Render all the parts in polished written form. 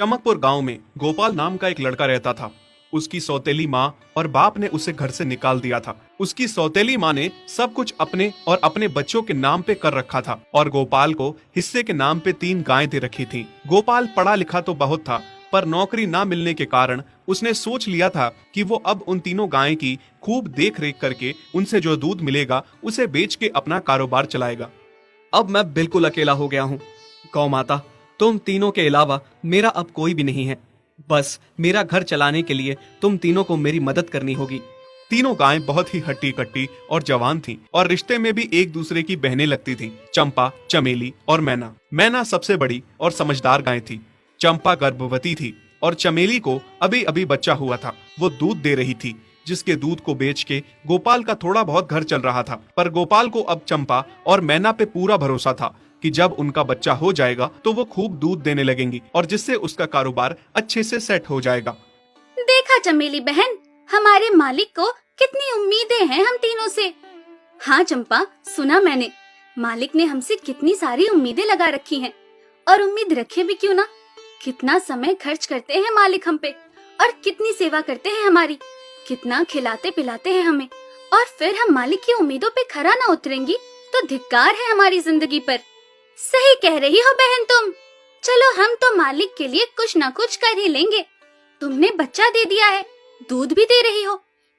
चमकपुर गांव में गोपाल नाम का एक लड़का रहता था। उसकी सौतेली माँ और बाप ने उसे घर से निकाल दिया था। उसकी सौतेली माँ ने सब कुछ अपने और अपने बच्चों के नाम पे कर रखा था और गोपाल को हिस्से के नाम पे 3 गायें दे रखी थी। गोपाल पढ़ा लिखा तो बहुत था, पर नौकरी ना मिलने के कारण उसने सोच लिया था कि वो अब उन तीनों गायें की खूब देख रेख करके उनसे जो दूध मिलेगा उसे बेच के अपना कारोबार चलाएगा। अब मैं बिल्कुल अकेला हो गया हूँ। गौ माता, तुम तीनों के अलावा मेरा अब कोई भी नहीं है। बस मेरा घर चलाने के लिए तुम तीनों को मेरी मदद करनी होगी। तीनों गायें बहुत ही हट्टी कट्टी और जवान थीं और रिश्ते में भी एक दूसरे की बहनें लगती थीं। चंपा, चमेली और मैना। मैना सबसे बड़ी और समझदार गाय थी। चंपा गर्भवती थी और चमेली को अभी अभी बच्चा हुआ था। वो दूध दे रही थी, जिसके दूध को बेच के गोपाल का थोड़ा बहुत घर चल रहा था। पर गोपाल को अब चंपा और मैना पे पूरा भरोसा था कि जब उनका बच्चा हो जाएगा तो वो खूब दूध देने लगेंगी और जिससे उसका कारोबार अच्छे से सेट हो जाएगा। देखा चमेली बहन, हमारे मालिक को कितनी उम्मीदें हैं हम तीनों से। हाँ चंपा, सुना मैंने, मालिक ने हमसे कितनी सारी उम्मीदें लगा रखी हैं। और उम्मीद रखे भी क्यों ना, कितना समय खर्च करते हैं मालिक हम पे और कितनी सेवा करते हैं हमारी, कितना खिलाते पिलाते हैं हमें। और फिर हम मालिक की उम्मीदों पे खरा ना उतरेंगी तो धिक्कार है हमारी जिंदगी पर। सही कह रही हो बहन तुम। चलो हम तो मालिक के लिए कुछ ना कुछ कर ही लेंगे। तुमने बच्चा दे दिया है, दूध भी दे रही हो,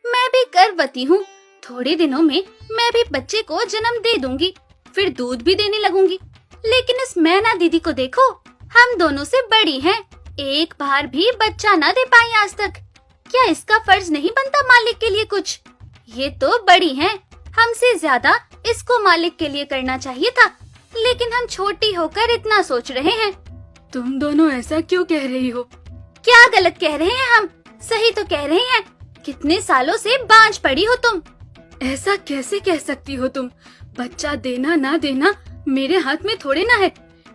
मैं भी गर्भवती हूँ। थोड़े दिनों में मैं भी बच्चे को जन्म दे दूंगी, फिर दूध भी देने लगूंगी। लेकिन इस मैना दीदी को देखो, हम दोनों से बड़ी हैं, एक बार भी बच्चा ना दे पाई आज तक। क्या इसका फर्ज नहीं बनता मालिक के लिए कुछ? ये तो बड़ी हैं, हमसे ज्यादा इसको मालिक के लिए करना चाहिए था, लेकिन हम छोटी होकर इतना सोच रहे हैं। तुम दोनों ऐसा क्यों कह रही हो? क्या गलत कह रहे हैं हम? सही तो कह रहे हैं। कितने सालों से बांझ पड़ी हो तुम। ऐसा कैसे कह सकती हो तुम? बच्चा देना ना देना मेरे हाथ में थोड़े ना है।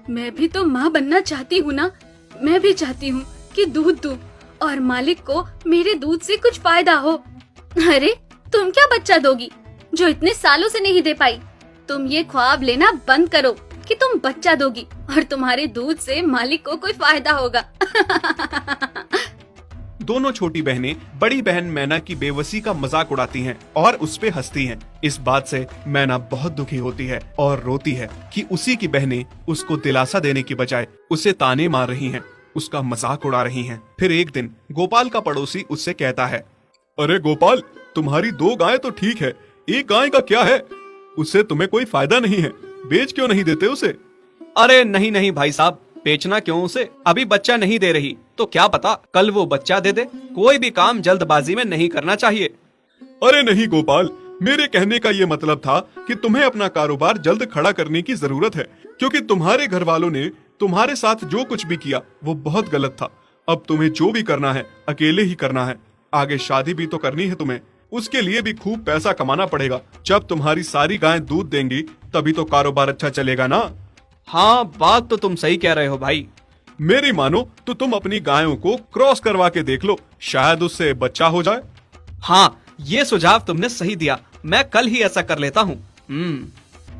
मैं भी तो माँ बनना चाहती हूँ ना। मैं भी चाहती हूँ कि दूध दूँ और मालिक को मेरे दूध से कुछ फायदा हो। अरे तुम क्या बच्चा दोगी जो इतने सालों से नहीं दे पाई? तुम ये ख्वाब लेना बंद करो कि तुम बच्चा दोगी और तुम्हारे दूध से मालिक को कोई फायदा होगा। दोनों छोटी बहनें बड़ी बहन मैना की बेबसी का मजाक उड़ाती हैं और उस पे हंसती हैं। इस बात से मैना बहुत दुखी होती है और रोती है कि उसी की बहनें उसको दिलासा देने की बजाय उसे ताने मार रही हैं, उसका मजाक उड़ा रही हैं। फिर एक दिन गोपाल का पड़ोसी उससे कहता है, अरे गोपाल, तुम्हारी 2 गायें तो ठीक है, एक गाय का क्या है? उससे तुम्हें कोई फायदा नहीं है, बेच क्यों नहीं देते उसे? अरे नहीं नहीं भाई साहब, बेचना क्यों उसे? अभी बच्चा नहीं दे रही तो क्या पता कल वो बच्चा दे दे। कोई भी काम जल्दबाजी में नहीं करना चाहिए। अरे नहीं गोपाल, मेरे कहने का ये मतलब था कि तुम्हें अपना कारोबार जल्द खड़ा करने की जरूरत है, क्योंकि तुम्हारे घर वालों ने तुम्हारे साथ जो कुछ भी किया वो बहुत गलत था। अब तुम्हें जो भी करना है अकेले ही करना है। आगे शादी भी तो करनी है तुम्हें, उसके लिए भी खूब पैसा कमाना पड़ेगा। जब तुम्हारी सारी गायें दूध देंगी तभी तो कारोबार अच्छा चलेगा ना। हाँ, बात तो तुम सही कह रहे हो भाई। मेरी मानो तो तुम अपनी गायों को क्रॉस करवा के देख लो, शायद उससे बच्चा हो जाए। हाँ, ये सुझाव तुमने सही दिया, मैं कल ही ऐसा कर लेता हूँ।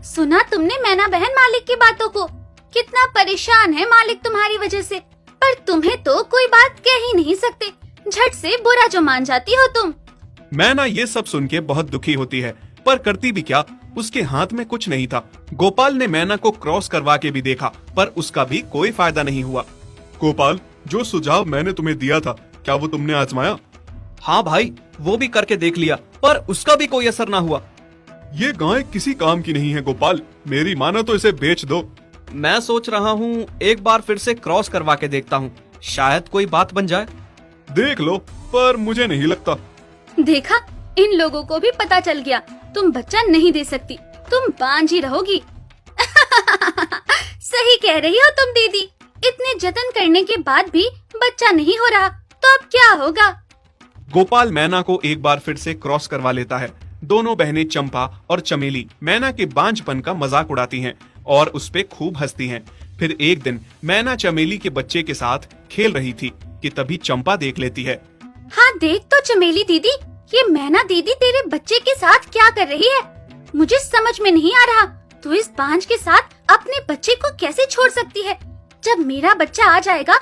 सुना तुमने मैना बहन मालिक की बातों को? कितना परेशान है मालिक तुम्हारी वजह से, पर तुम्हें तो कोई बात कह ही नहीं सकते। झट से बुरा जो मान जाती हो तुम। मैना ये सब सुन के बहुत दुखी होती है, पर करती भी क्या, उसके हाथ में कुछ नहीं था। गोपाल ने मैना को क्रॉस करवा के भी देखा, पर उसका भी कोई फायदा नहीं हुआ। गोपाल, जो सुझाव मैंने तुम्हें दिया था, क्या वो तुमने आजमाया? हाँ भाई, वो भी करके देख लिया, पर उसका भी कोई असर ना हुआ। ये गाय किसी काम की नहीं है गोपाल, मेरी मानो तो इसे बेच दो। मैं सोच रहा हूँ एक बार फिर से क्रॉस करवा के देखता हूँ, शायद कोई बात बन जाए। देख लो, पर मुझे नहीं लगता। देखा, इन लोगों को भी पता चल गया, तुम बच्चा नहीं दे सकती, तुम बांझ ही रहोगी। सही कह रही हो तुम दीदी, इतने जतन करने के बाद भी बच्चा नहीं हो रहा तो अब क्या होगा? गोपाल मैना को एक बार फिर से क्रॉस करवा लेता है। दोनों बहनें चंपा और चमेली मैना के बांझपन का मजाक उड़ाती हैं और उस पे खूब हंसती हैं। फिर एक दिन मैना चमेली के बच्चे के साथ खेल रही थी कि तभी चंपा देख लेती है। हाँ देख तो चमेली दीदी, ये मैना दीदी तेरे बच्चे के साथ क्या कर रही है? मुझे समझ में नहीं आ रहा, तू इस बांझ के साथ अपने बच्चे को कैसे छोड़ सकती है? जब मेरा बच्चा आ जाएगा